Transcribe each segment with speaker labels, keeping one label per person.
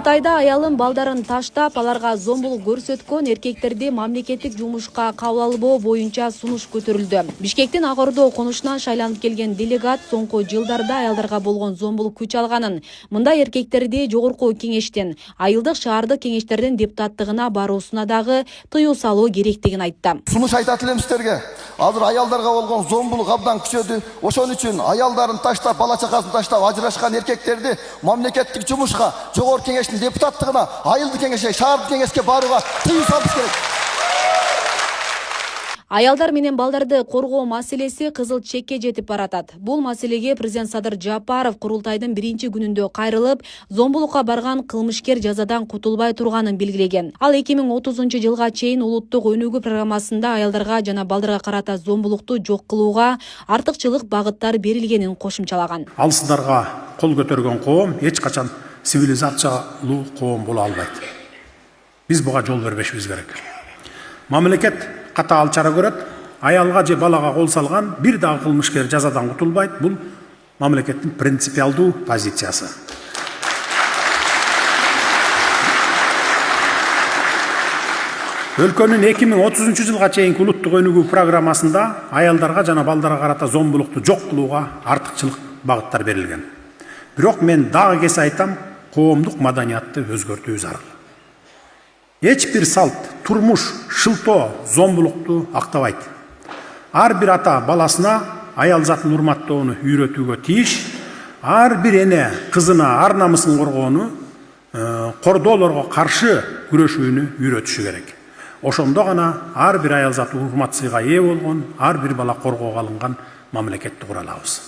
Speaker 1: Курултайда аялын балдарын таштап, аларга зомбулук көрсөткөн эркектерди мамлекеттик жумушка кабыл албоо боюнча сунуш көтөрүлдү. Бишкектин Ак Ордо конушунан шайланып келген делегат соңку жылдарда аялдарга болгон зомбулук күч алганын, мындай эркектерди жогорку кеңештен, айылдык шаардык кеңештердин депутаттыгына баруусуна дагы тыюу салуу керектигин айтты.
Speaker 2: Сунуш айтат элем сиздерге. Азыр аялдарга болгон зомбулук абдан күчөдү. Ошон үчүн аялдарын таштап, бала чакасын таштап ажырашкан эркектерди мамлекеттик жумушка, жогорку кеңештин депутаттыгына, айылдык кеңешке, шаардык кеңешке барууга тыюу салыш керек.
Speaker 1: Аялдар менен балдарды коргоо маселеси кызыл чекке жетип баратат. Бул маселеге президент Садыр Жапаров курултайдын биринчи күнүндө кайрылып, зомбулукка барган кылмышкер жазадан кутулбай турганын белгилеген. Ал 2030-жылга чейин улуттук өнүгүү программасында аялдарга жана балдарга карата зомбулукту жок кылууга артыкчылык багыттар берилгенин кошумчалаган.
Speaker 3: Ал сыздарга кол көтөргөн коом эч качан цивилизациялуу коом боло албайт. Биз буга жол бербешибиз керек. Мамлекет катаал чара көрөт, аялга же балага кол салган бир дагы кылмышкер жазадан кутулбайт. Бул мамлекеттин принципиалдуу позициясы. Өлкөнүн 2030-жылга чейинки улуттук өнүгүү программасында аялдарга жана балдарга карата зомбулукту жок кылууга артыкчылык багыттар берилген. Бирок мен дагы кесе айтам, коомдук маданиятты өзгөртүү зарыл. Эч бир салт, турмуш, шылтоо зомбулукту актабайт. Ар бир ата баласына аял затын урматтоону үйрөтүүгө тийиш, ар бир эне кызына ар намысын коргоону, кордоолорго каршы күрөшүүнү үйрөтүшү керек. Ошондо гана ар бир аял заты урмат сыйга ээ болгон, ар бир бала коргоого алынган мамлекетти кура алабыз.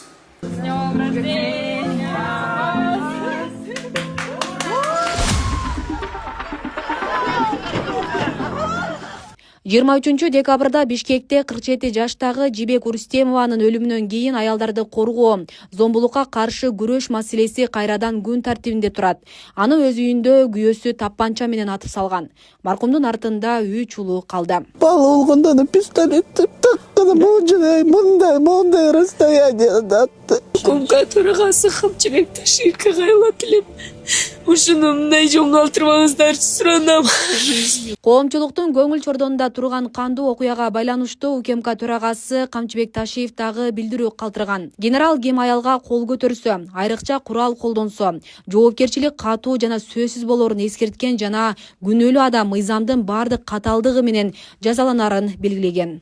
Speaker 1: 23 декабрда Бишкекте 47 жаштагы Жибек Урустемованын өлүмүнөн кийин аялдарды коргоо, зомбулукка каршы күрөш маселеси кайрадан күн тартибинде турат. Аны өз үйүндө күйөөсү тапанча менен атып салган. Маркумдун артында 3 улуу калды.
Speaker 4: Бала болгондон пистолетти таккана мындай расстоянияда атты.
Speaker 5: Укмк төрагасы Камчыбек Ташиевке кайрылат элем. Ушуну мындай жоңалтырбаңыздарчы суранам.
Speaker 1: Коомчулуктун көңүл чордонунда турган кандуу окуяга байланыштуу УКМК төрагасы Камчыбек Ташиев дагы билдирүү калтырган. Генерал ким аялга кол көтөрсө, айрыкча курал колдонсо, жоопкерчилик катуу жана сөзсүз болорун эскерткен жана күнөөлүү адам мыйзамдын бардык каталдыгы менен жазаланарын белгилеген.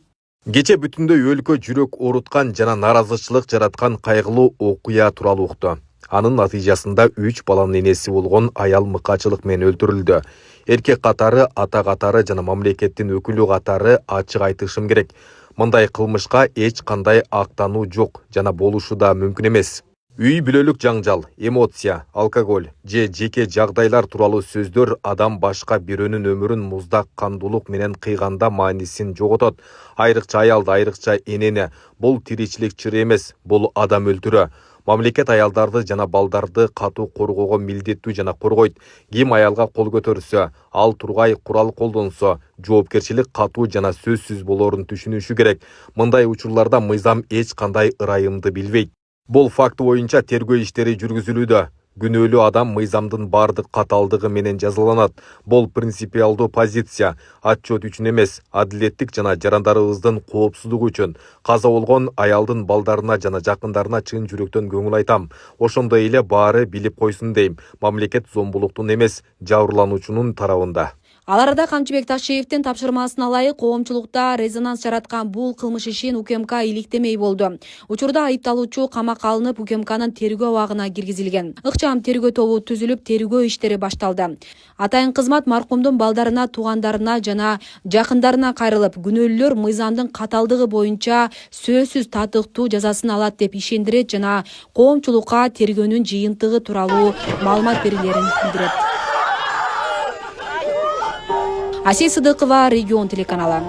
Speaker 6: Кече бүтүндөй өлкө жүрөк оруткан жана наразычылык жараткан кайгылуу окуя тууралуу укту. Анын натыйжасында 3 баланын энеси болгон аял мыкачылык менен өлтүрүлдү. Эркек катары, ата катары жана мамлекеттин өкүлү катары ачык айтышым керек. Мындай кылмышка эч кандай актануу жок жана болушу да мүмкүн эмес. Үй бүлөлүк жаңжал, эмоция, алкоголь же жеке жагдайлар тууралуу сөздөр адам башка бирөөнүн өмүрүн муздак кандуулук менен кыйганда маанисин жоготот. Айрыкча аялды, айрыкча энени. Бул тиричилик чыры эмес, бул адам өлтүрүү. Мамлекет аялдарды жана балдарды катуу коргоого милдеттүү жана коргойт. Ким аялга кол көтөрсө, ал тургай курал колдонсо, жоопкерчилик катуу жана сөзсүз болорун түшүнүшү керек. Мындай учурларда мыйзам эч кандай ырайымды билбейт. Бул факты боюнча тергөө иштери жүргүзүлүүдө. Күнөөлүү адам мыйзамдын бардык каталдыгы менен жазаланат. Бул принципиалдуу позиция. Отчет үчүн эмес, адилеттик жана жарандарыбыздын коопсуздугу үчүн. Каза болгон аялдын балдарына жана жакындарына чын жүрөктөн көңүл айтам. Ошондой эле баары билип койсун дейм. Мамлекет зомбулуктун эмес, жабырлануучунун тарабында.
Speaker 1: Ал арада Камчыбек Ташиевдин тапшырмасына ылайык коомчулукта резонанс жараткан бул кылмыш ишин УКМК иликтемей болду. Учурда айыпталуучу камакка алынып, УКМКнын тергөө абагына киргизилген. Ыкчам тергөө тобу түзүлүп, тергөө иштери башталды. Атайын кызмат маркумдун балдарына, туугандарына жана жакындарына кайрылып, күнөөлүүлөр мыйзамдын каталдыгы боюнча сөзсүз татыктуу жазасын алат деп ишендирет жана коомчулукка тергөөнүн жыйынтыгы тууралуу маалымат берилерин билдирет. Асия Сыдыкова, Регион телеканалы.